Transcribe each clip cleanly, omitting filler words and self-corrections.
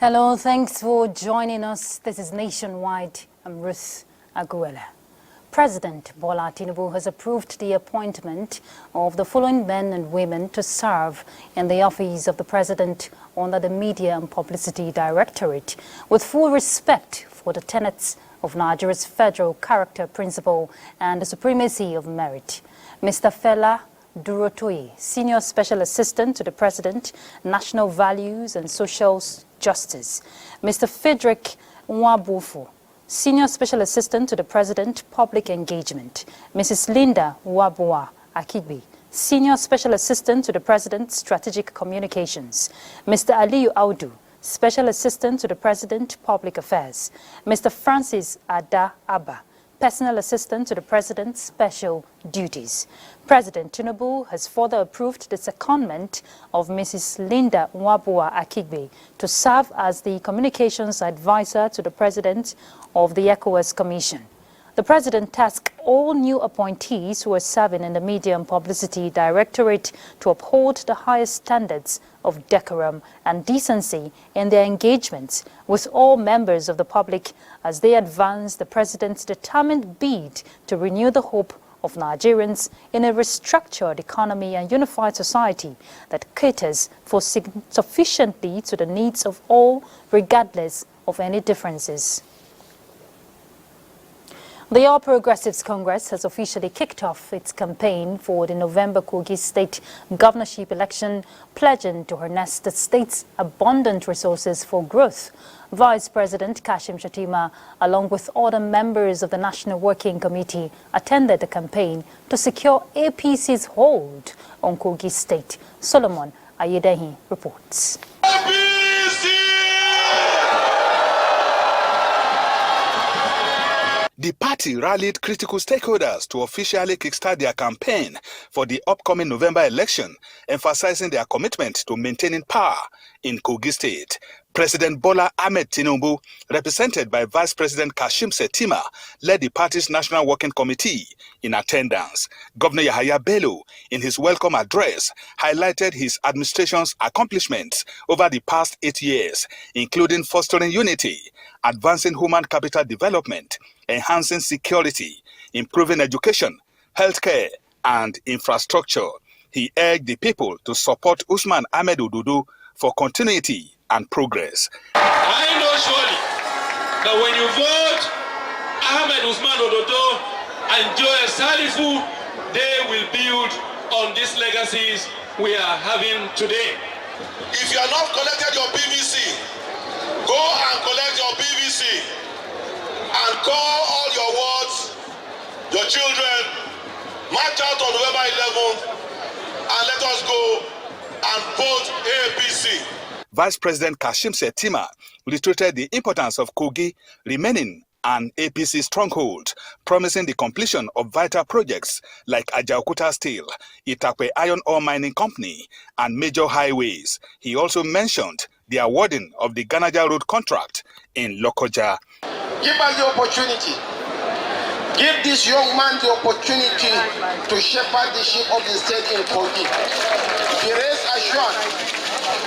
Hello, thanks for joining us. This is Nationwide. I'm Ruth, Aguele. President Bola Tinubu has approved the appointment of the following men and women to serve in the office of the President under the Media and Publicity Directorate, with full respect for the tenets of Nigeria's federal character principle and the supremacy of merit. Mr. Fela Durotoye, Senior Special Assistant to the President, National Values and Social Justice. Mr. Frederick Nwabufo, Senior Special Assistant to the President, Public Engagement. Mrs. Linda Wabua Akigbe, Senior Special Assistant to the President, Strategic Communications. Mr. Aliyu Audu, Special Assistant to the President, Public Affairs. Mr. Francis Ada Abba, Personal Assistant to the President, Special Duties. President Tinubu has further approved the secondment of Mrs. Linda Nwabua Akigbe to serve as the Communications Advisor to the President of the ECOWAS Commission. The President tasked all new appointees who are serving in the Media and Publicity Directorate to uphold the highest standards of decorum and decency in their engagements with all members of the public as they advance the President's determined bid to renew the hope of Nigerians in a restructured economy and unified society that caters for sufficiently to the needs of all, regardless of any differences. The All Progressives Congress has officially kicked off its campaign for the November Kogi State governorship election, pledging to harness the state's abundant resources for growth. Vice President Kashim Shettima, along with other members of the National Working Committee, attended the campaign to secure APC's hold on Kogi State. Solomon Ayedehi reports. The party rallied critical stakeholders to officially kickstart their campaign for the upcoming November election, emphasizing their commitment to maintaining power in Kogi State. President Bola Ahmed Tinubu, represented by Vice President Kashim Shettima, led the party's National Working Committee in attendance. Governor Yahaya Bello, in his welcome address, highlighted his administration's accomplishments over the past 8 years, including fostering unity, advancing human capital development, enhancing security, improving education, healthcare, and infrastructure. He urged the people to support Usman Ahmed Ododo for continuity and progress. I know surely that when you vote Ahmed Usman Ododo and Joel Salifu, they will build on these legacies we are having today. If you are not collected your PVC, go and collect your PVC and call all your wards, your children, march out on November 11th and let us go and vote APC. Vice President Kashim Shettima reiterated the importance of Kogi remaining an APC stronghold, promising the completion of vital projects like Ajaokuta Steel, Itakwe Iron Ore Mining Company, and major highways. He also mentioned the awarding of the Ganaja Road contract in Lokoja. Give us the opportunity. Give this young man the opportunity to shepherd the sheep of the state in Kogi. Be rest assured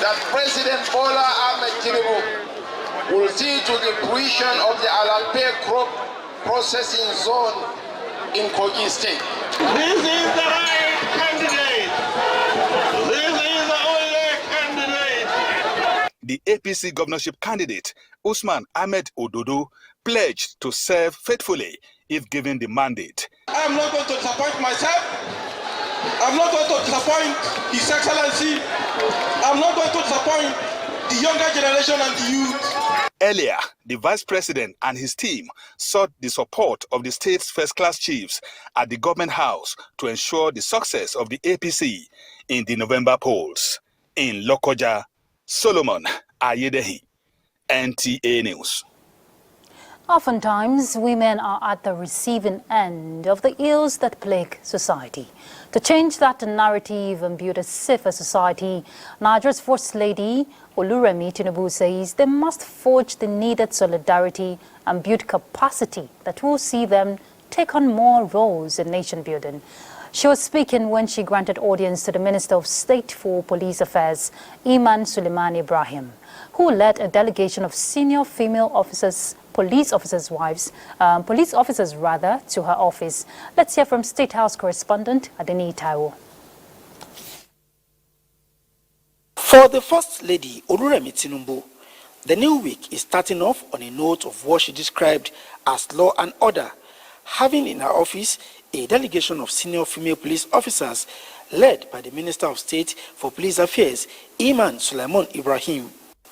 that President Bola Ahmed Tinubu will see to the fruition of the Alalpe crop processing zone in Kogi State. This is the right candidate. This is the only candidate. The APC governorship candidate, Usman Ahmed Ododo, pledged to serve faithfully if given the mandate. I'm not going to disappoint myself. I'm not going to disappoint His Excellency. I'm not going to disappoint the younger generation and the youth. Earlier, the Vice President and his team sought the support of the state's first-class chiefs at the government house to ensure the success of the APC in the November polls. In Lokoja, Solomon Ayedehi, NTA News. Oftentimes, women are at the receiving end of the ills that plague society. To change that narrative and build a safer society, Nigeria's First Lady, Oluremi Tinubu, says they must forge the needed solidarity and build capacity that will see them take on more roles in nation building. She was speaking when she granted audience to the Minister of State for Police Affairs, Iman Suleiman Ibrahim, who led a delegation of senior female officers, police officers' to her office. Let's hear from State House correspondent Adeni Taiwo. For the First Lady, Oluremi Tinubu, the new week is starting off on a note of what she described as law and order, having in her office a delegation of senior female police officers led by the Minister of State for Police Affairs, Iman Suleiman Ibrahim.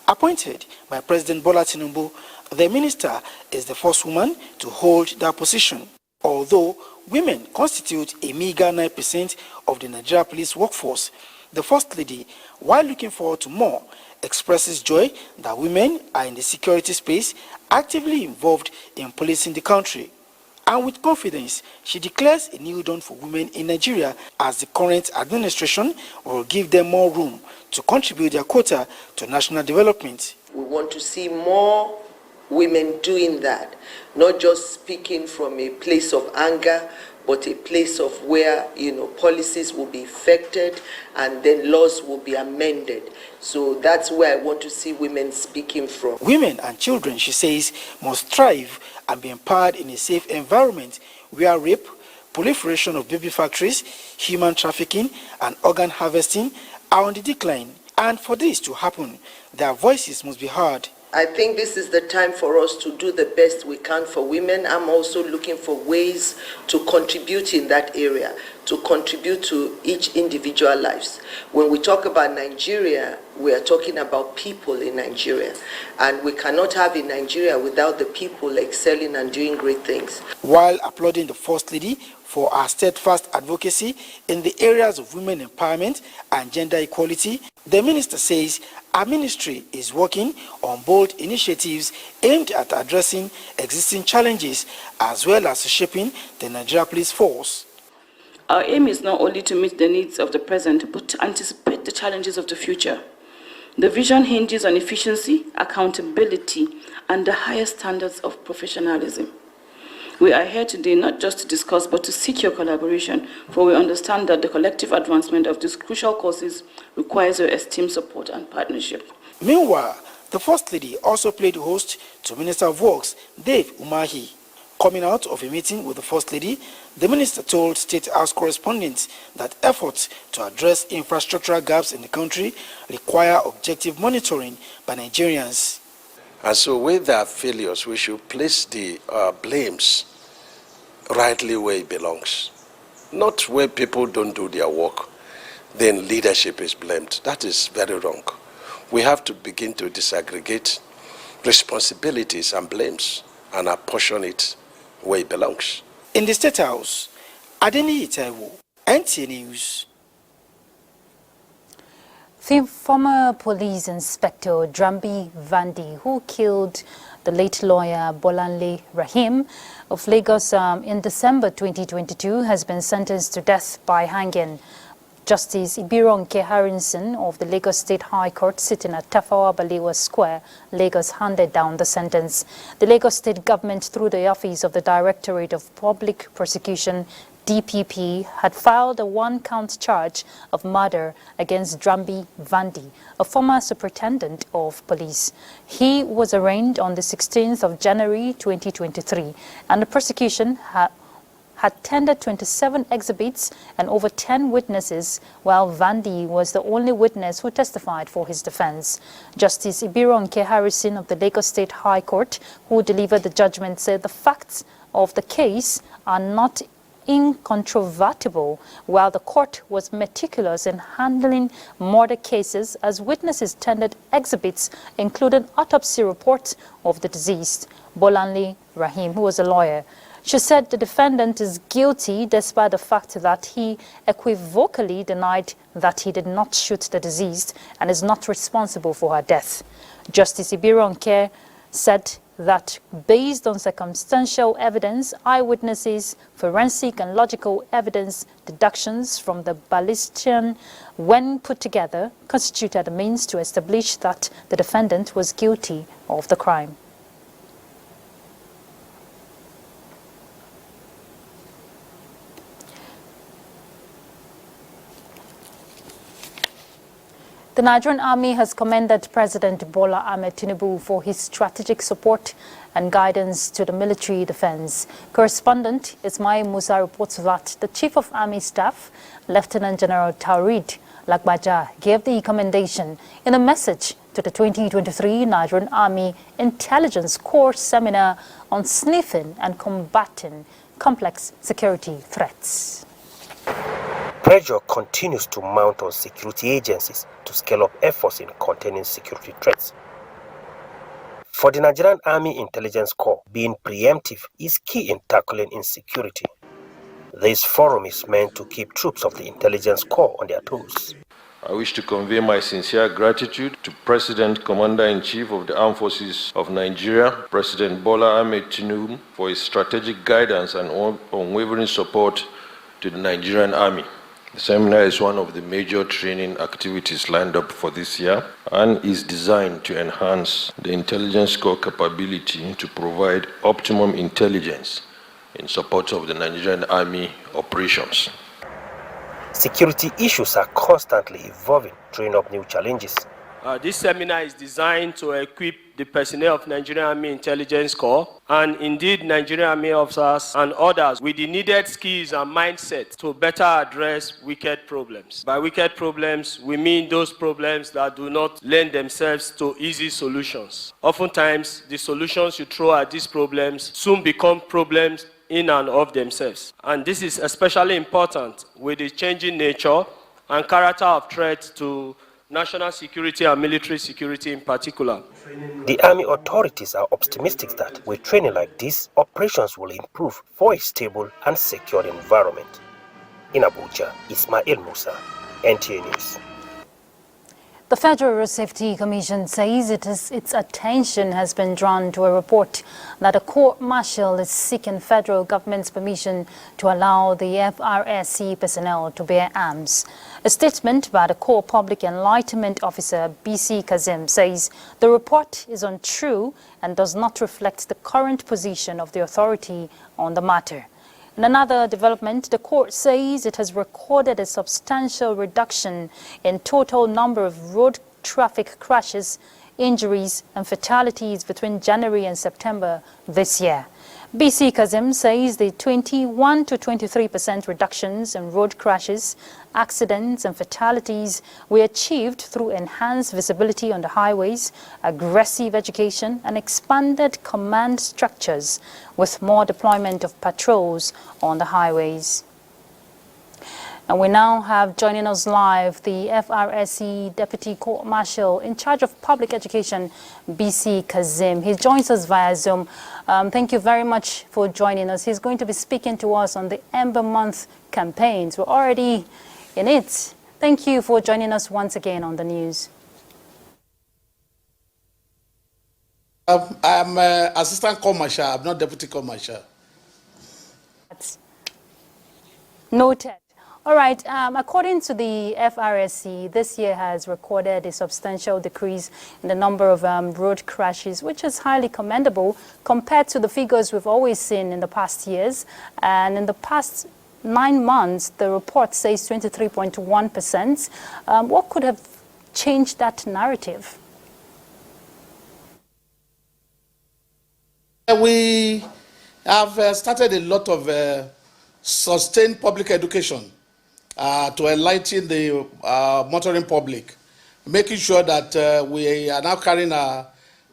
Appointed by President Bola Tinubu, the minister is the first woman to hold that position. Although women constitute a meager 9% of the Nigeria police workforce, the First Lady, while looking forward to more, expresses joy that women are in the security space actively involved in policing the country. And with confidence, she declares a new dawn for women in Nigeria as the current administration will give them more room to contribute their quota to national development. We want to see more women doing that, not just speaking from a place of anger, but a place of where, policies will be effected and then laws will be amended. So that's where I want to see women speaking from. Women and children, she says, must thrive and be empowered in a safe environment where rape, proliferation of baby factories, human trafficking, and organ harvesting are on the decline. And for this to happen, their voices must be heard. I think this is the time for us to do the best we can for women. I'm also looking for ways to contribute in that area, to contribute to each individual lives. When we talk about Nigeria, we are talking about people in Nigeria. And we cannot have a Nigeria without the people excelling and doing great things. While applauding the First Lady for her steadfast advocacy in the areas of women empowerment and gender equality, the minister says our ministry is working on bold initiatives aimed at addressing existing challenges as well as shaping the Nigeria police force. Our aim is not only to meet the needs of the present, but to anticipate the challenges of the future. The vision hinges on efficiency, accountability, and the highest standards of professionalism. We are here today not just to discuss, but to seek your collaboration, for we understand that the collective advancement of these crucial causes requires your esteemed support and partnership. Meanwhile, the First Lady also played host to Minister of Works, Dave Umahi. Coming out of a meeting with the First Lady, the minister told State House correspondents that efforts to address infrastructural gaps in the country require objective monitoring by Nigerians. And so with their failures, we should place the blames rightly where it belongs. Not where people don't do their work, then leadership is blamed. That is very wrong. We have to begin to disaggregate responsibilities and blames and apportion it where it belongs. In the State House, Adeni Taiwo, NTA News. The former police inspector Drambi Vandi, who killed the late lawyer Bolanle Rahim of Lagos in December 2022, has been sentenced to death by hanging. Justice Ibironke Harrison of the Lagos State High Court, sitting at Tafawa Balewa Square, Lagos, handed down the sentence. The Lagos State government, through the Office of the Directorate of Public Prosecution, DPP, had filed a one-count charge of murder against Drambi Vandi, a former superintendent of police. He was arraigned on the 16th of January 2023, and the prosecution had tendered 27 exhibits and over 10 witnesses, while Vandi was the only witness who testified for his defense. Justice Ibironke Harrison of the Lagos State High Court, who delivered the judgment, said the facts of the case are not incontrovertible, while the court was meticulous in handling murder cases as witnesses tendered exhibits including autopsy reports of the deceased, Bolanle Rahim, who was a lawyer. She said the defendant is guilty despite the fact that he equivocally denied that he did not shoot the deceased and is not responsible for her death. Justice Ibironke said that based on circumstantial evidence, eyewitnesses, forensic and logical evidence, deductions from the ballistician, when put together, constituted a means to establish that the defendant was guilty of the crime. The Nigerian Army has commended President Bola Ahmed Tinubu for his strategic support and guidance to the military defense. Correspondent Ismail Musa reports that the Chief of Army Staff, Lieutenant General Taurid Lagbaja, gave the commendation in a message to the 2023 Nigerian Army Intelligence Corps Seminar on sniffing and combating complex security threats. Pressure continues to mount on security agencies to scale up efforts in containing security threats. For the Nigerian Army Intelligence Corps, being preemptive is key in tackling insecurity. This forum is meant to keep troops of the Intelligence Corps on their toes. I wish to convey my sincere gratitude to President Commander-in-Chief of the Armed Forces of Nigeria, President Bola Ahmed Tinubu, for his strategic guidance and unwavering support to the Nigerian Army. The seminar is one of the major training activities lined up for this year and is designed to enhance the Intelligence Corps capability to provide optimum intelligence in support of the Nigerian Army operations. Security issues are constantly evolving, throwing up new challenges. This seminar is designed to equip the personnel of Nigerian Army Intelligence Corps and indeed Nigerian Army officers and others with the needed skills and mindset to better address wicked problems. By wicked problems, we mean those problems that do not lend themselves to easy solutions. Oftentimes, the solutions you throw at these problems soon become problems in and of themselves. And this is especially important with the changing nature and character of threats to national security and military security in particular. The Army authorities are optimistic that with training like this, operations will improve for a stable and secure environment. In Abuja, Ismail Musa, NTA News. The Federal Road Safety Commission says its attention has been drawn to a report that a court-martial is seeking federal government's permission to allow the FRSC personnel to bear arms. A statement by the Corps Public Enlightenment Officer BC Kazim says the report is untrue and does not reflect the current position of the authority on the matter. In another development, the court says it has recorded a substantial reduction in total number of road traffic crashes, injuries and fatalities between January and September this year. BC Kazim says the 21 to 23% reductions in road crashes, accidents and fatalities were achieved through enhanced visibility on the highways, aggressive education and expanded command structures with more deployment of patrols on the highways. And we now have joining us live the FRSC Deputy Court Marshal in charge of public education, BC Kazim. He joins us via Zoom. Thank you very much for joining us. He's going to be speaking to us on the Ember Month campaigns. We're already in it. Thank you for joining us once again on the news. I'm Assistant Court Marshal. I'm not Deputy Court Marshal. That's noted. All right, according to the FRSC, this year has recorded a substantial decrease in the number of road crashes, which is highly commendable compared to the figures we've always seen in the past years. And in the past 9 months, the report says 23.1%. What could have changed that narrative? We have started a lot of sustained public education to enlighten the motoring public, making sure that we are now carrying our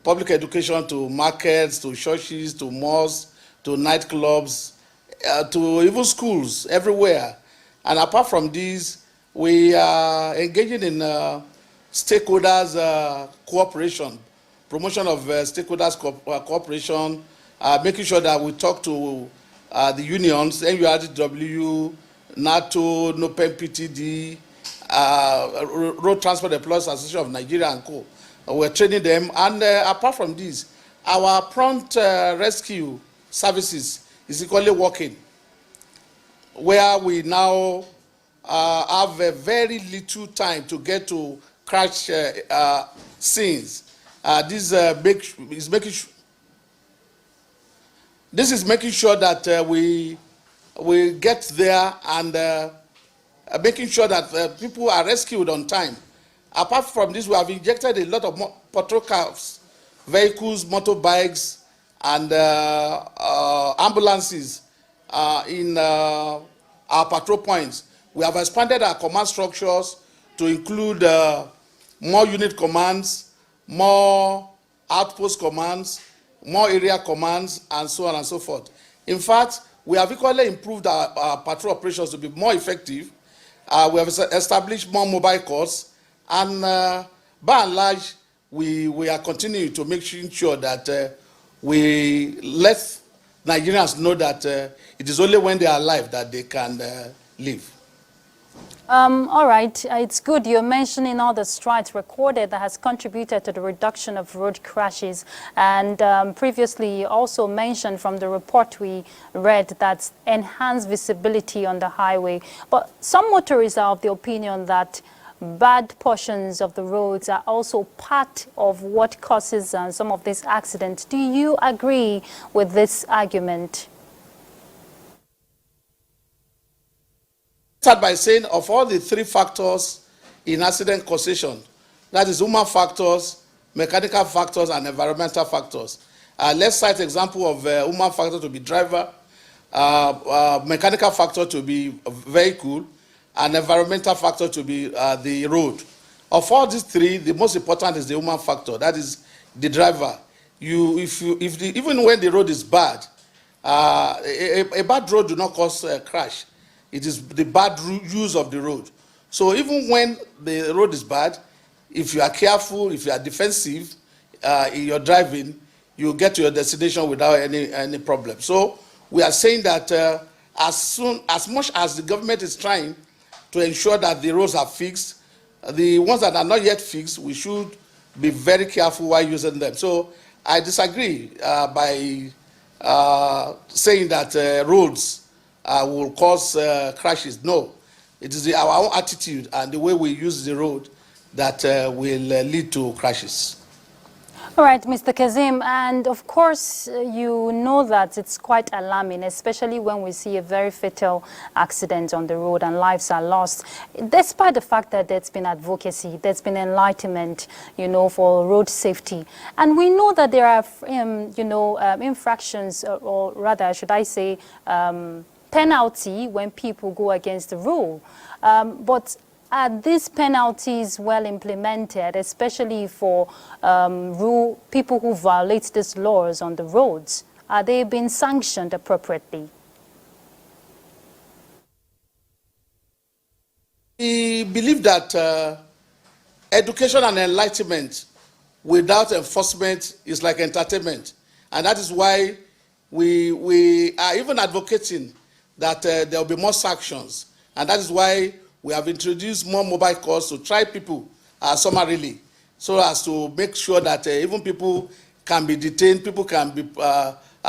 public education to markets, to churches, to mosques, to nightclubs, to even schools, everywhere. And apart from these, we are engaging in stakeholders cooperation, promotion of stakeholders cooperation, making sure that we talk to the unions, NURTW, NATO, NOPEM PTD, Road Transport Employees Association of Nigeria and Co. We're training them. And apart from this, our prompt rescue services is equally working, where we now have a very little time to get to crash scenes. This is making sure that we get there and making sure that people are rescued on time. Apart from this, we have injected a lot of patrol cars, vehicles, motorbikes, and ambulances in our patrol points. We have expanded our command structures to include more unit commands, more outpost commands, more area commands, and so on and so forth. In fact, we have equally improved our patrol operations to be more effective. We have established more mobile corps, and by and large, we are continuing to make sure that we let Nigerians know that it is only when they are alive that they can live. All right, it's good you're mentioning all the strides recorded that has contributed to the reduction of road crashes. And previously you also mentioned from the report we read that enhanced visibility on the highway. But some motorists are of the opinion that bad portions of the roads are also part of what causes some of these accidents. Do you agree with this argument? Start by saying of all the three factors in accident causation, that is human factors, mechanical factors, and environmental factors. Let's cite example of human factor to be driver, mechanical factor to be vehicle, and environmental factor to be the road. Of all these three, the most important is the human factor, that is the driver. Even when the road is bad, a bad road do not cause a crash. It is the bad use of the road. So even when the road is bad, if you are careful, if you are defensive in your driving, you get to your destination without any problem. So we are saying that as much as the government is trying to ensure that the roads are fixed, the ones that are not yet fixed, we should be very careful while using them. So I disagree by saying that roads will cause crashes. No, it is our own attitude and the way we use the road that will lead to crashes. All right, Mr. Kazim, and of course, you know that it's quite alarming, especially when we see a very fatal accident on the road and lives are lost. Despite the fact that there's been advocacy, there's been enlightenment, for road safety. And we know that there are, infractions, or rather, should I say, penalty when people go against the rule. But are these penalties well implemented, especially for people who violate these laws on the roads? Are they being sanctioned appropriately? We believe that education and enlightenment without enforcement is like entertainment. And that is why we are even advocating that there will be more sanctions. And that is why we have introduced more mobile calls to try people summarily, so as to make sure that even people can be detained, people can be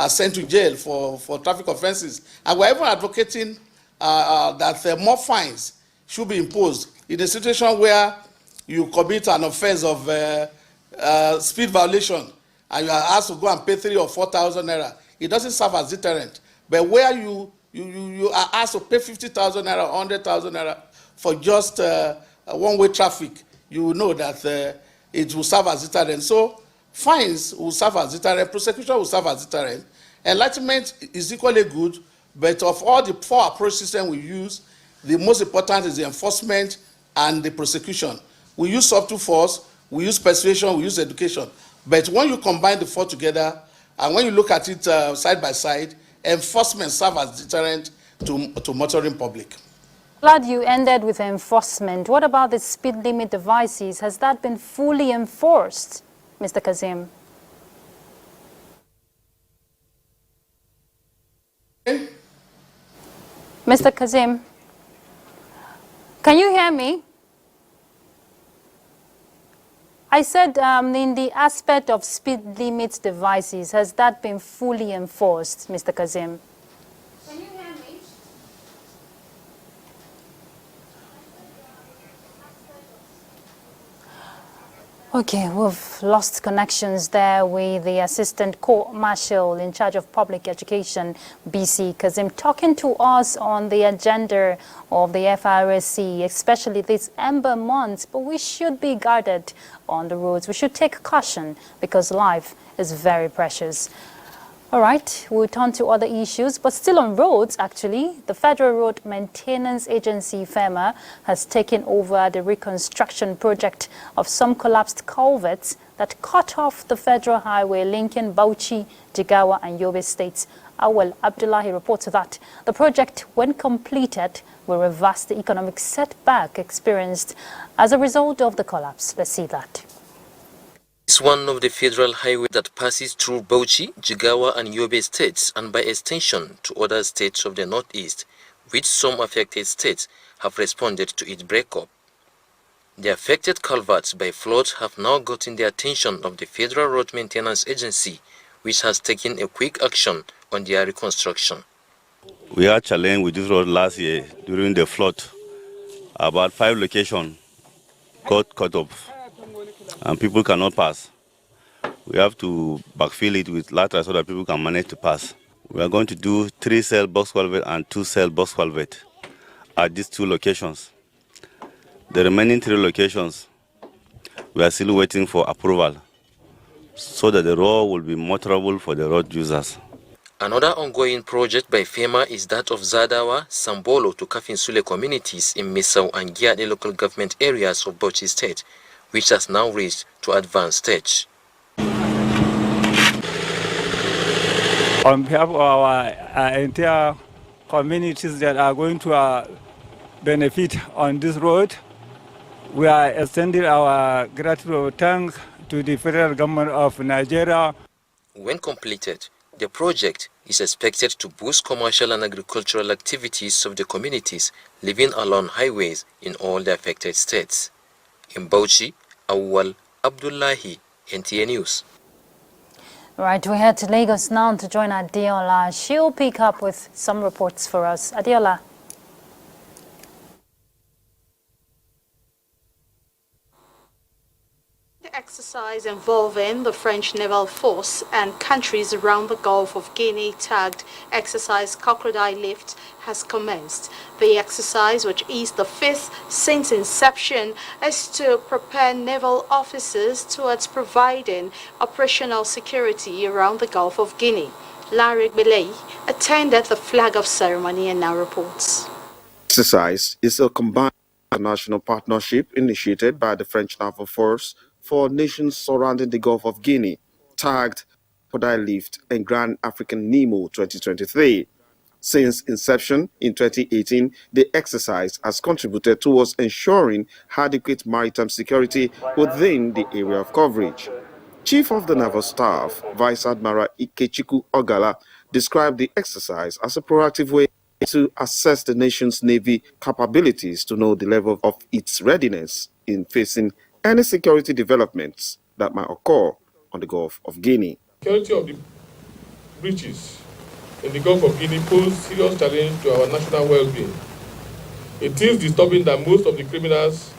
sent to jail for traffic offenses. And we're even advocating that more fines should be imposed in a situation where you commit an offense of speed violation and you are asked to go and pay 3,000 or 4,000 naira. It doesn't serve as deterrent. But where you are asked to pay 50,000 naira, 100,000 naira for just one-way traffic, you will know that it will serve as deterrent. So fines will serve as deterrent, prosecution will serve as deterrent. Enlightenment is equally good, but of all the four approach systems we use, the most important is the enforcement and the prosecution. We use subtle force, we use persuasion, we use education. But when you combine the four together, and when you look at it side by side, enforcement serves as deterrent to motoring public. Glad you ended with enforcement. What about the speed limit devices? Has that been fully enforced, Mr. Kazim? Mr. Kazim, can you hear me? I said in the aspect of speed limit devices, has that been fully enforced, Mr. Kazim? Can you hear me? Okay, we've lost connections there with the Assistant Court Marshal in charge of public education, BC Kazim, talking to us on the agenda of the FRSC, especially these ember months. But we should be guarded on the roads. We should take caution because life is very precious. All right, we'll turn to other issues, but still on roads, actually. The Federal Road Maintenance Agency, FEMA, has taken over the reconstruction project of some collapsed culverts that cut off the federal highway linking Bauchi, Jigawa, and Yobe states. Aguele Abdullahi reports that the project, when completed, will reverse the economic setback experienced as a result of the collapse. Let's see that. It's one of the federal highways that passes through Bauchi, Jigawa and Yobe states and by extension to other states of the northeast, which some affected states have responded to its breakup. The affected culverts by floods have now gotten the attention of the Federal Road Maintenance Agency, which has taken a quick action on their reconstruction. We had challenge with this road last year during the flood. About 5 locations got cut off and people cannot pass. We have to backfill it with lateral so that people can manage to pass. We are going to do 3-cell box culvert and 2-cell box culvert at these 2 locations. The remaining 3 locations, we are still waiting for approval so that the road will be motorable for the road users. Another ongoing project by FEMA is that of Zadawa, Sambolo to Kafinsule communities in Misau and Giade local government areas of Bauchi State, which has now reached to advanced stage. On behalf of our entire communities that are going to benefit on this road, we are extending our gratitude thanks to the federal government of Nigeria. When completed, the project is expected to boost commercial and agricultural activities of the communities living along highways in all the affected states. In Bauchi, Aguele Abdullahi, NTA News. Right, we head to Lagos now to join Adeola. She'll pick up with some reports for us. Adeola. The exercise involving the French naval force and countries around the Gulf of Guinea, tagged Exercise Crocodile Lift, has commenced. The exercise, which is the 5th since inception, is to prepare naval officers towards providing operational security around the Gulf of Guinea. Larry Aguele attended the flag-off ceremony and now reports. Exercise is a combined international partnership initiated by the French Naval Force for nations surrounding the Gulf of Guinea, tagged Crocodile Lift and Grand African Nemo 2023. Since inception in 2018, the exercise has contributed towards ensuring adequate maritime security within the area of coverage. Chief of the Naval Staff, Vice Admiral Ikechukwu Ogala, described the exercise as a proactive way to assess the nation's Navy capabilities to know the level of its readiness in facing any security developments that might occur on the Gulf of Guinea. Security of the breaches in the Gulf of Guinea pose serious challenge to our national well-being. It is disturbing that most of the criminals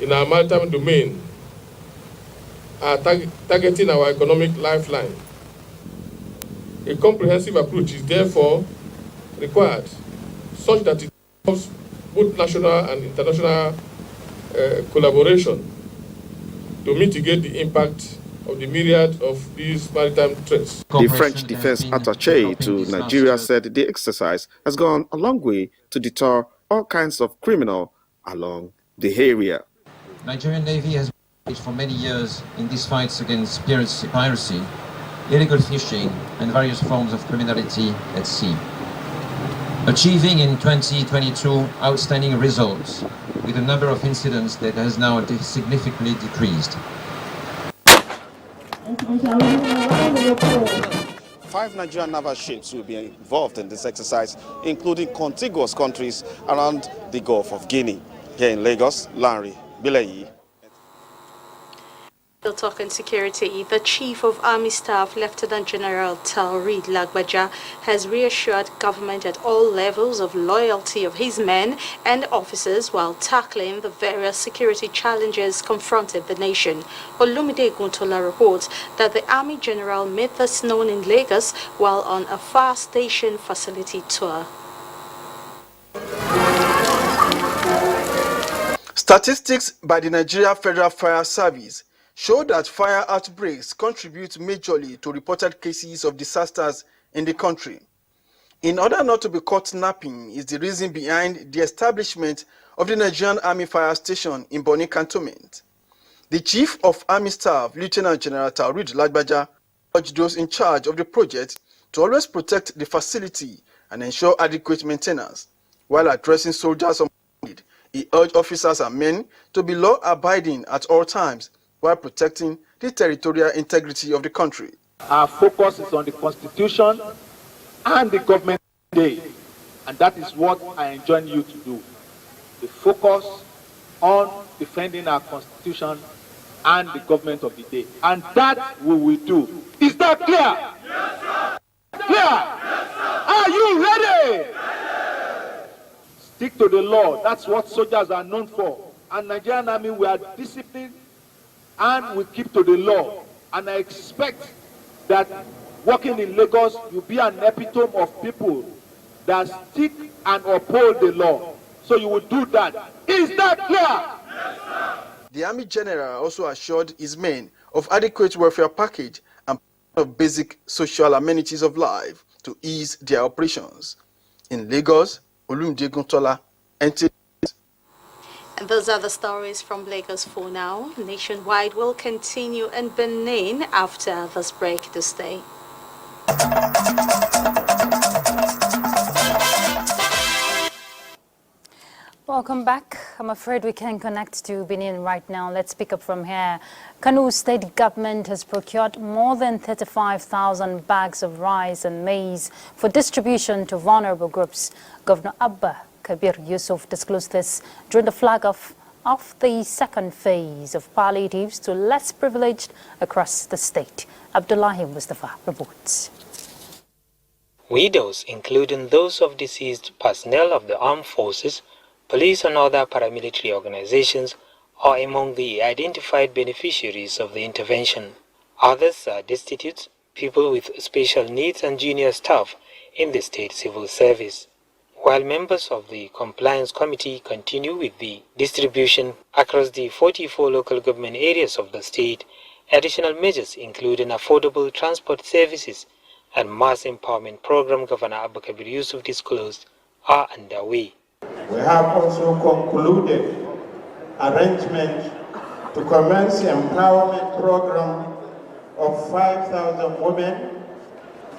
in our maritime domain are targeting our economic lifeline. A comprehensive approach is therefore required, such that it involves both national and international collaboration to mitigate the impact of the myriad of these maritime threats. The French defense attaché to Nigeria said the exercise has gone a long way to deter all kinds of criminal along the area. Nigerian Navy has been engaged for many years in these fights against piracy, illegal fishing, and various forms of criminality at sea, achieving in 2022 outstanding results with a number of incidents that has now significantly decreased. 5 Nigerian naval ships will be involved in this exercise, including contiguous countries around the Gulf of Guinea. Here in Lagos, Larry Aguele. Talk and security, the Chief of Army Staff, Lieutenant General Taoreed Lagbaja, has reassured government at all levels of loyalty of his men and officers while tackling the various security challenges confronting the nation. Olumide Guntola reports that the Army General made this known in Lagos while on a fire station facility tour. Statistics by the Nigeria Federal Fire Service show that fire outbreaks contribute majorly to reported cases of disasters in the country. In order not to be caught napping is the reason behind the establishment of the Nigerian Army Fire Station in Bonny Cantonment. The Chief of Army Staff, Lieutenant General Taoreed Lagbaja, urged those in charge of the project to always protect the facility and ensure adequate maintenance. While addressing soldiers on need, he urged officers and men to be law-abiding at all times while protecting the territorial integrity of the country. Our focus is on the Constitution and the government day, and that is what I enjoin you to do. The focus on defending our Constitution and the government of the day, and that we will do. Is that clear? Yes, sir. Clear? Yes, sir. Are you ready? Yes. Stick to the law. That's what soldiers are known for. And Nigerian Army, we are disciplined and we keep to the law. And I expect that working in Lagos, you'll be an epitome of people that stick and uphold the law. So you will do that. Is that clear? Yes, sir. The Army General also assured his men of adequate welfare package and of basic social amenities of life to ease their operations. In Lagos, Olumide Guntola, NTA. And those are the stories from Lagos for now. Nationwide will continue in Benin after this break this day. Welcome back. I'm afraid we can't connect to Benin right now. Let's pick up from here. Kano State government has procured more than 35,000 bags of rice and maize for distribution to vulnerable groups. Governor Abba Kabir Yusuf disclosed this during the flag-off of the second phase of palliatives to less privileged across the state. Abdullahi Mustafa reports. Widows, including those of deceased personnel of the armed forces, police and other paramilitary organizations, are among the identified beneficiaries of the intervention. Others are destitute, people with special needs and junior staff in the state civil service. While members of the compliance committee continue with the distribution across the 44 local government areas of the state, additional measures including affordable transport services and mass empowerment program Governor Abba Kabir Yusuf disclosed are underway. We have also concluded arrangement to commence empowerment program of 5,000 women,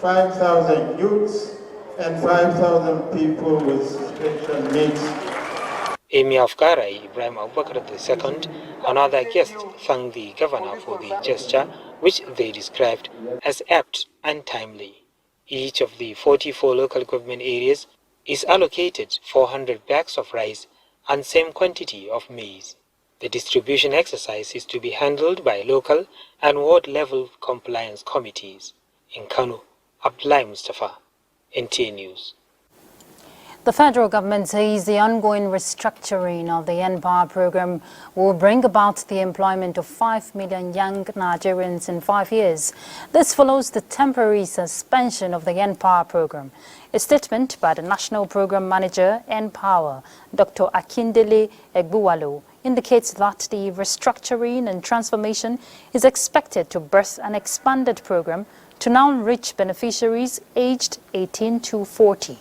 5,000 youths, and 5,000 people with special needs. Emir of Karai, Ibrahim Abubakar II, and other guests thanked the governor for the gesture, which they described as apt and timely. Each of the 44 local government areas is allocated 400 bags of rice and same quantity of maize. The distribution exercise is to be handled by local and ward-level compliance committees. In Kano, Abdullahi Mustafa, NTA News. The federal government says the ongoing restructuring of the NPower program will bring about the employment of 5 million young Nigerians in 5 years. This follows the temporary suspension of the NPower program. A statement by the National Program Manager, NPower, Dr. Akindele Egbuwalo, indicates that the restructuring and transformation is expected to birth an expanded program to now reach beneficiaries aged 18 to 40.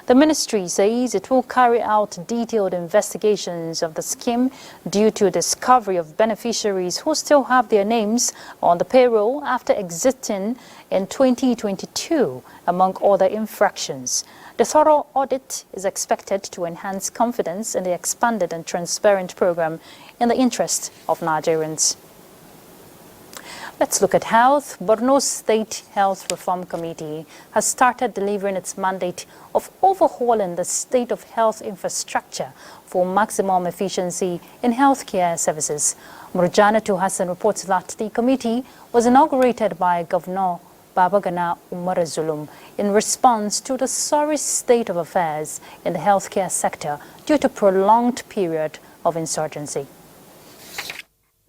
The ministry says it will carry out detailed investigations of the scheme due to discovery of beneficiaries who still have their names on the payroll after exiting in 2022, among other infractions. The thorough audit is expected to enhance confidence in the expanded and transparent program in the interest of Nigerians. Let's look at health. Benue State Health Reform Committee has started delivering its mandate of overhauling the state of health infrastructure for maximum efficiency in healthcare services. Murjanatu Hassan reports that the committee was inaugurated by Governor Babagana Umar Zulum in response to the sorry state of affairs in the healthcare sector due to prolonged period of insurgency.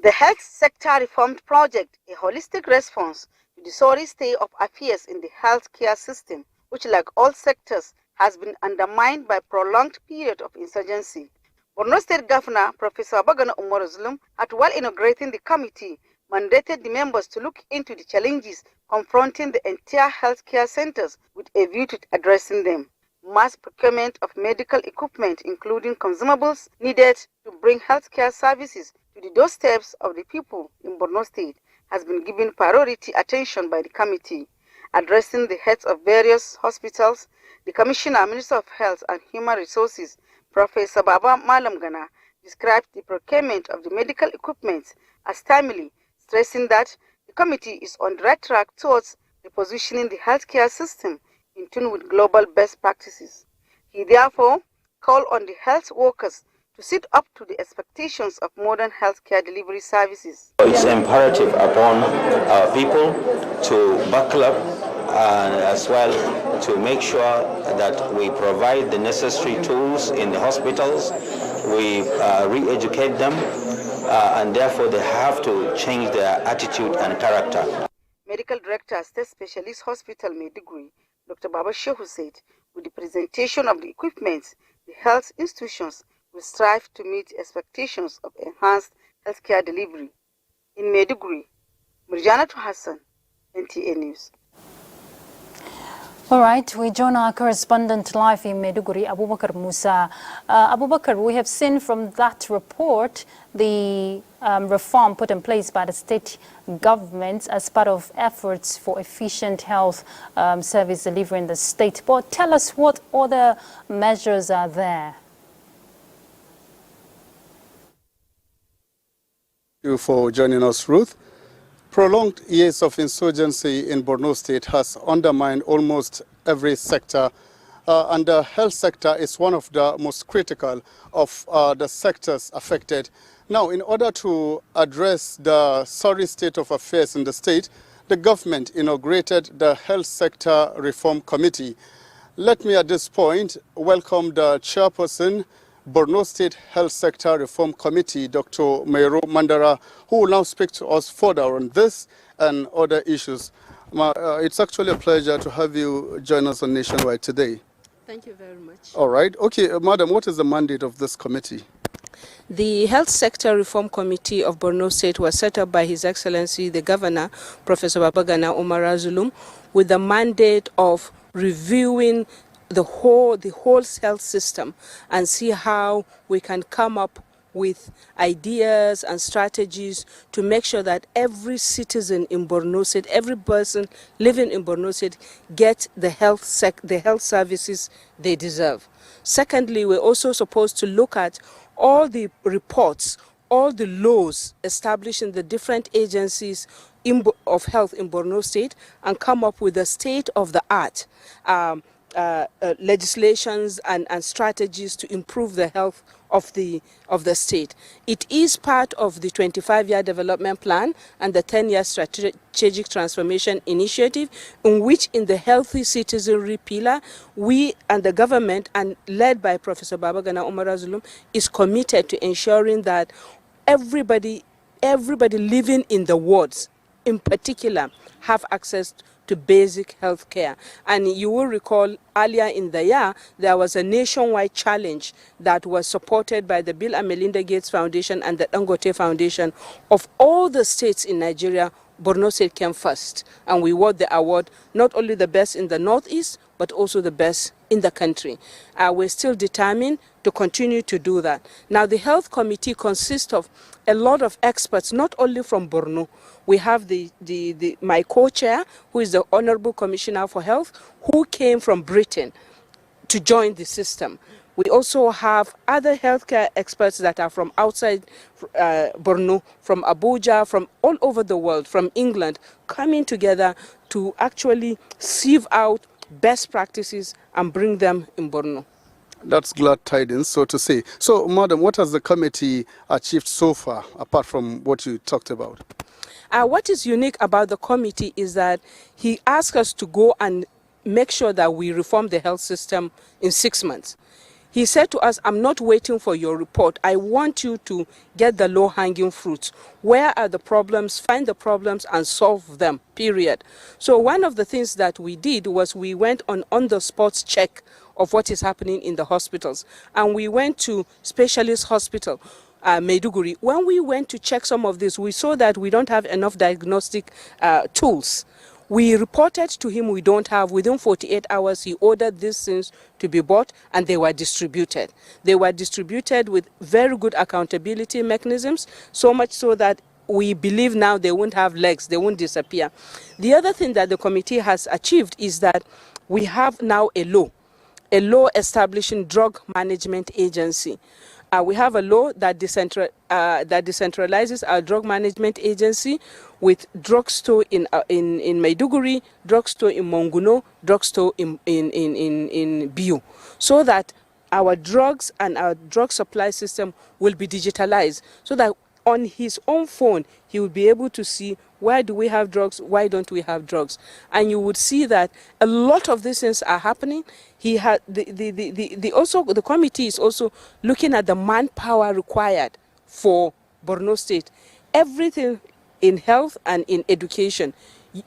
The Health Sector Reform Project, a holistic response to the sorry state of affairs in the healthcare system, which like all sectors has been undermined by prolonged period of insurgency. Benue State Governor Professor Babagana Umar Zulum, at while inaugurating the committee, mandated the members to look into the challenges confronting the entire healthcare centers with a view to addressing them. Mass procurement of medical equipment, including consumables needed to bring healthcare services to the doorsteps of the people in Benue State, has been given priority attention by the committee. Addressing the heads of various hospitals, the Commissioner, Minister of Health and Human Resources, Professor Baba Malam Gana, described the procurement of the medical equipment as timely, stressing that the committee is on the right track towards repositioning the healthcare system in tune with global best practices. He therefore called on the health workers to sit up to the expectations of modern healthcare delivery services. It's imperative upon our people to buckle up and as well to make sure that we provide the necessary tools in the hospitals, we re-educate them, and therefore they have to change their attitude and character. Medical Director, State Specialist Hospital Maiduguri, Dr. Baba Shehu said, with the presentation of the equipment, the health institutions will strive to meet expectations of enhanced healthcare delivery. In Maiduguri, Murjanatu Hassan, NTA News. All right, we join our correspondent live in Maiduguri, Abubakar Musa. Abubakar, we have seen from that report the reform put in place by the state government as part of efforts for efficient health service delivery in the state. But tell us what other measures are there. Thank you for joining us, Ruth. Prolonged years of insurgency in Benue State has undermined almost every sector, and the health sector is one of the most critical of the sectors affected. Now, in order to address the sorry state of affairs in the state, the government inaugurated the Health Sector Reform Committee. Let me at this point welcome the chairperson, Benue State Health Sector Reform Committee, Dr. Meiro Mandara, who will now speak to us further on this and other issues. It's actually a pleasure to have you join us on Nationwide today. Thank you very much. All right. Okay, madam, what is the mandate of this committee? The Health Sector Reform Committee of Benue State was set up by His Excellency the Governor, Professor Babagana Umar Zulum, with the mandate of reviewing the whole health system and see how we can come up with ideas and strategies to make sure that every citizen in Benue State, every person living in Benue State, get the health services they deserve. Secondly, we're also supposed to look at all the reports, all the laws establishing the different agencies of health in Benue State and come up with a state-of-the-art legislations and strategies to improve the health of the state. It is part of the 25-year development plan and the 10-year strategic transformation initiative, in which in the healthy citizenry pillar, we and the government, and led by Professor Babagana Umar Zulum, is committed to ensuring that everybody living in the wards, in particular, have access to basic health care. And you will recall earlier in the year, there was a nationwide challenge that was supported by the Bill and Melinda Gates Foundation and the Dangote Foundation. Of all the states in Nigeria, Benue State came first. And we won the award, not only the best in the Northeast, but also the best in the country. We're still determined to continue to do that. Now, the health committee consists of a lot of experts, not only from Borno. We have my co-chair, who is the Honorable Commissioner for Health, who came from Britain to join the system. We also have other healthcare experts that are from outside Borno, from Abuja, from all over the world, from England, coming together to actually sieve out best practices and bring them in Borno. That's glad tidings, so to say. So, Madam, what has the committee achieved so far, apart from what you talked about? What is unique about the committee is that he asked us to go and make sure that we reform the health system in 6 months. He said to us, I'm not waiting for your report. I want you to get the low-hanging fruits. Where are the problems? Find the problems and solve them, period. So one of the things that we did was we went on the-spot check of what is happening in the hospitals. And we went to specialist hospital, Maiduguri. When we went to check some of this, we saw that we don't have enough diagnostic tools. We reported to him we don't have. Within 48 hours, he ordered these things to be bought, and they were distributed. They were distributed with very good accountability mechanisms, so much so that we believe now they won't have legs, they won't disappear. The other thing that the committee has achieved is that we have now a law establishing drug management agency. We have a law that decentralizes our drug management agency with drugstore in Maiduguri, drugstore in Monguno, drugstore in Biu, so that our drugs and our drug supply system will be digitalized, so that on his own phone he will be able to see where do we have drugs, why don't we have drugs. And you would see that a lot of these things are happening. He had the committee is also looking at the manpower required for Borno State. Everything in health and in education,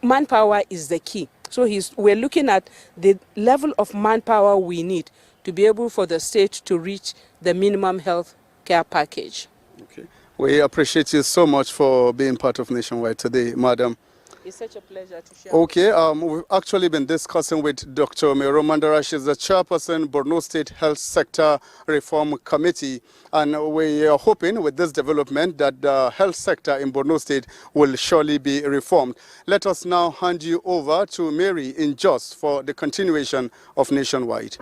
manpower is the key. So we're looking at the level of manpower we need to be able for the state to reach the minimum health care package. Okay. We appreciate you so much for being part of Nationwide today, Madam. It's such a pleasure to share. Okay, we've actually been discussing with Dr. Mero Mandara. She's the chairperson, Borno State Health Sector Reform Committee. And we are hoping with this development that the health sector in Borno State will surely be reformed. Let us now hand you over to Mary in Jos for the continuation of Nationwide.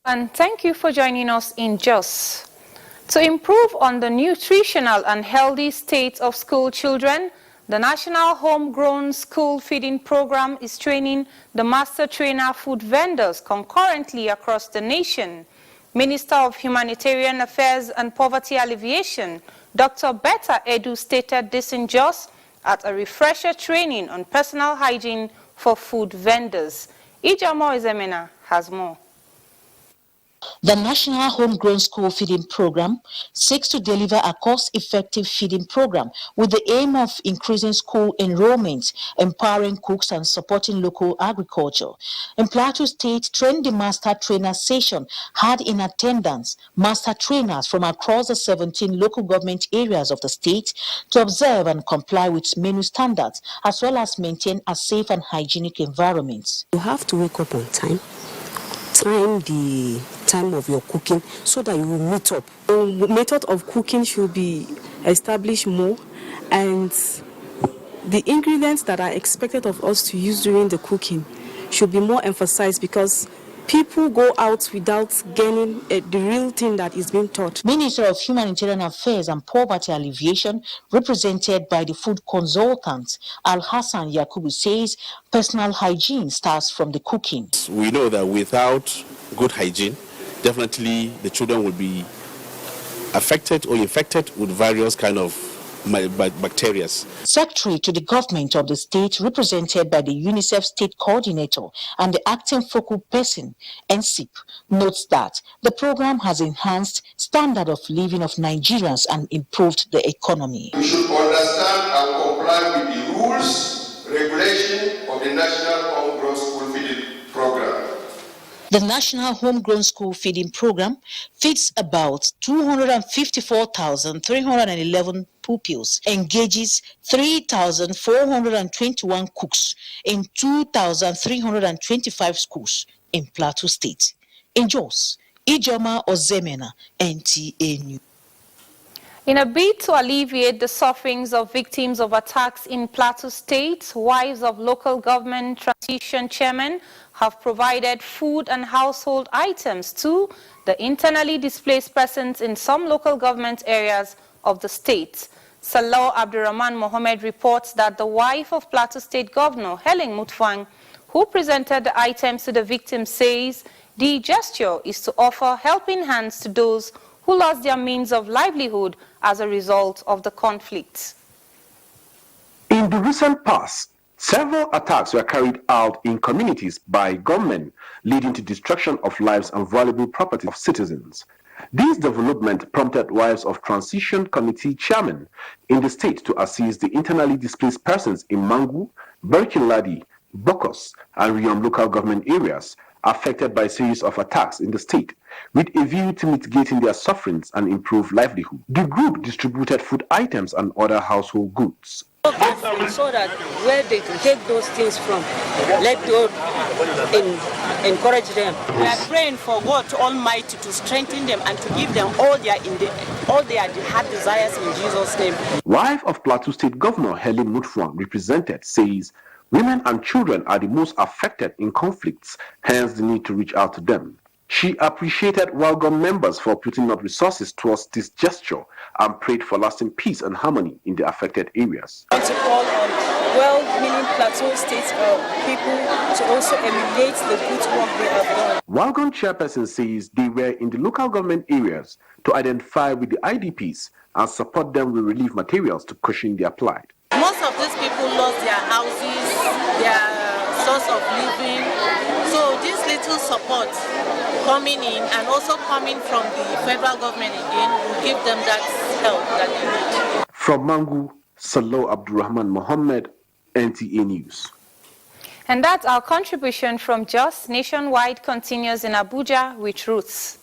And thank you for joining us in Jos. To improve on the nutritional and healthy state of school children, the National Homegrown School Feeding Program is training the master trainer food vendors concurrently across the nation. Minister of Humanitarian Affairs and Poverty Alleviation, Dr. Betta Edu, stated this in Jos at a refresher training on personal hygiene for food vendors. Ijamo Izemena has more. The National Homegrown School Feeding Program seeks to deliver a cost-effective feeding program with the aim of increasing school enrollment, empowering cooks and supporting local agriculture. In Plateau State, Train the Master Trainer session had in attendance master trainers from across the 17 local government areas of the state to observe and comply with menu standards, as well as maintain a safe and hygienic environment. You have to wake up on time. Time the time of your cooking so that you will meet up. The method of cooking should be established more, and the ingredients that are expected of us to use during the cooking should be more emphasized, because people go out without gaining the real thing that is being taught. Minister of Humanitarian Affairs and Poverty Alleviation, represented by the food consultant Al-Hassan Yakubu, says personal hygiene starts from the cooking. We know that without good hygiene, definitely the children will be affected or infected with various kind of bacteria. Secretary to the government of the state, represented by the UNICEF state coordinator and the acting focal person, NCIP, notes that the program has enhanced standard of living of Nigerians and improved the economy. We should understand and comply with the rules, regulation of the National Homegrown School Feeding Program. The National Homegrown School Feeding Program feeds about 254,311 pupils, engages 3,421 cooks in 2,325 schools in Plateau State. In Jos, Ijoma Ozemena, NTA News. In a bid to alleviate the sufferings of victims of attacks in Plateau State, wives of local government transition chairmen have provided food and household items to the internally displaced persons in some local government areas of the state. Salah Abdurrahman Mohammed reports that the wife of Plateau State Governor Helen Mutfwang, who presented the items to the victims, says the gesture is to offer helping hands to those who lost their means of livelihood as a result of the conflict. In the recent past, several attacks were carried out in communities by gunmen, leading to destruction of lives and valuable property of citizens. This development prompted wives of transition committee chairmen in the state to assist the internally displaced persons in Mangu, Berkinladi, Bokos, and Riom local government areas affected by a series of attacks in the state, with a view to mitigating their sufferings and improve livelihood. The group distributed food items and other household goods. So that where they take those things from, let God encourage them. We are praying for God Almighty to strengthen them and to give them all their heart desires in Jesus' name. Wife of Plateau State Governor Helen Mutfwang, represented, says women and children are the most affected in conflicts, hence the need to reach out to them. She appreciated Walgom members for putting up resources towards this gesture and prayed for lasting peace and harmony in the affected areas. I want to call on well-meaning Plateau State people to also emulate the good work they have done. Walgom chairperson says they were in the local government areas to identify with the IDPs and support them with relief materials to cushion their plight. Most of these people lost their houses, their source of living. So this little support coming in and also coming from the federal government again will give them that help that they need. From Mangu, Salah Abdurrahman Mohammed, NTA News. And that's our contribution from Jos. Nationwide continues in Abuja with Ruth.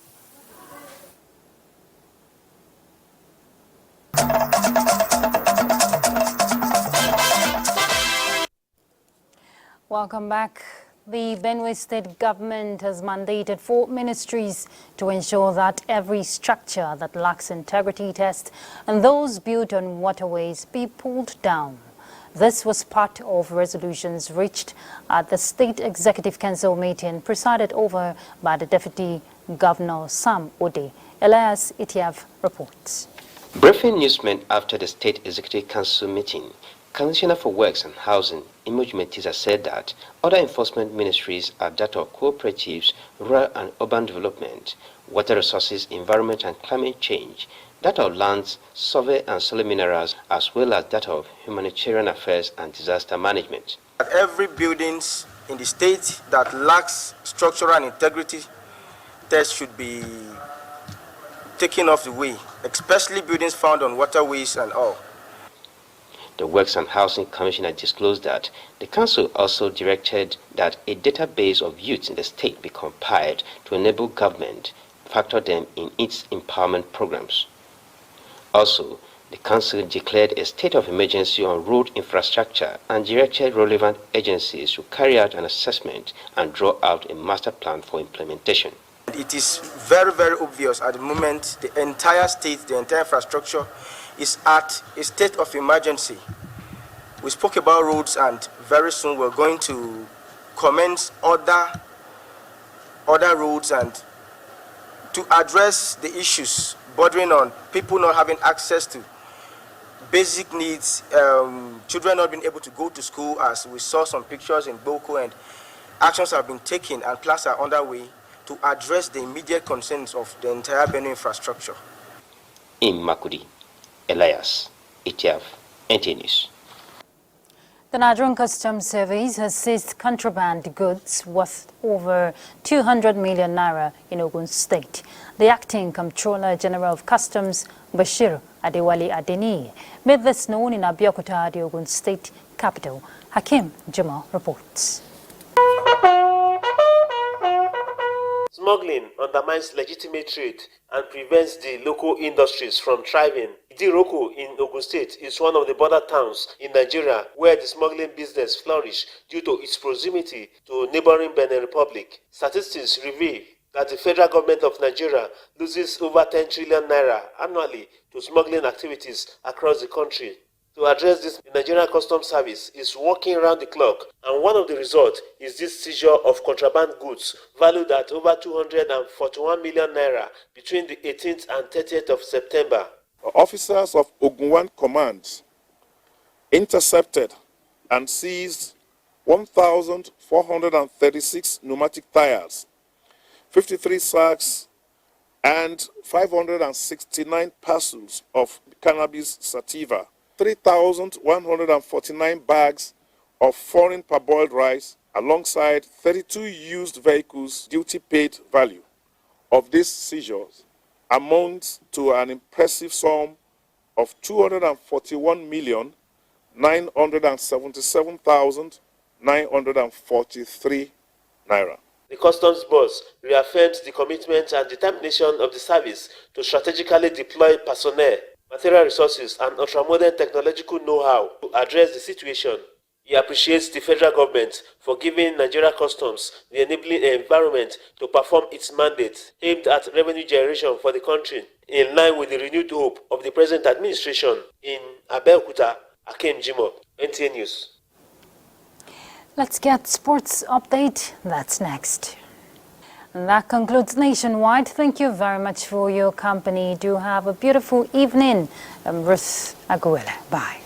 Welcome back. The Benue State government has mandated 4 ministries to ensure that every structure that lacks integrity test and those built on waterways be pulled down. This was part of resolutions reached at the State Executive Council meeting presided over by the Deputy Governor Sam Ode. Elias Itiaf reports. Briefing newsmen after the State Executive Council meeting, Commissioner for Works and Housing, Imoju Metiza, said that other enforcement ministries are that of cooperatives, rural and urban development, water resources, environment and climate change, that of lands, survey and soil minerals, as well as that of humanitarian affairs and disaster management. Every building in the state that lacks structural integrity test should be taken off the way, especially buildings found on waterways and all. The Works and Housing Commissioner disclosed that the Council also directed that a database of youths in the state be compiled to enable government to factor them in its empowerment programs. Also, the Council declared a state of emergency on road infrastructure and directed relevant agencies to carry out an assessment and draw out a master plan for implementation. It is very, very obvious at the moment the entire state, the entire infrastructure is at a state of emergency. We spoke about roads and very soon we're going to commence other roads and to address the issues bordering on people not having access to basic needs, children not being able to go to school, as we saw some pictures in Boko, and actions have been taken and plans are underway to address the immediate concerns of the entire Benue infrastructure. In Makudi, Elias Itiaf, NTA News. The Nigerian Customs Service has seized contraband goods worth over 200 million naira in Ogun State. The acting Comptroller General of Customs, Bashir Adewale Adeniyi, made this known in Abeokuta, the Ogun State capital. Hakim Jamal reports. Smuggling undermines legitimate trade and prevents the local industries from thriving. Idiroko in Ogun State is one of the border towns in Nigeria where the smuggling business flourished due to its proximity to neighboring Benin Republic. Statistics reveal that the federal government of Nigeria loses over 10 trillion naira annually to smuggling activities across the country. To address this, the Nigerian Customs Service is working around the clock, and one of the results is this seizure of contraband goods valued at over 241 million naira between the 18th and 30th of September. Officers of Ogun 1 Command intercepted and seized 1,436 pneumatic tires, 53 sacks, and 569 parcels of cannabis sativa, 3,149 bags of foreign parboiled rice, alongside 32 used vehicles duty paid value of these seizures amounts to an impressive sum of 241,977,943 naira. The Customs Boss reaffirmed the commitment and determination of the service to strategically deploy personnel, material resources, and ultra-modern technological know-how to address the situation. He appreciates the federal government for giving Nigeria Customs the enabling environment to perform its mandate aimed at revenue generation for the country, in line with the renewed hope of the present administration. In Abeokuta, Akem Jimo, NTA News. Let's get sports update. That's next. And that concludes Nationwide. Thank you very much for your company. Do have a beautiful evening. I'm Ruth Aguele. Bye.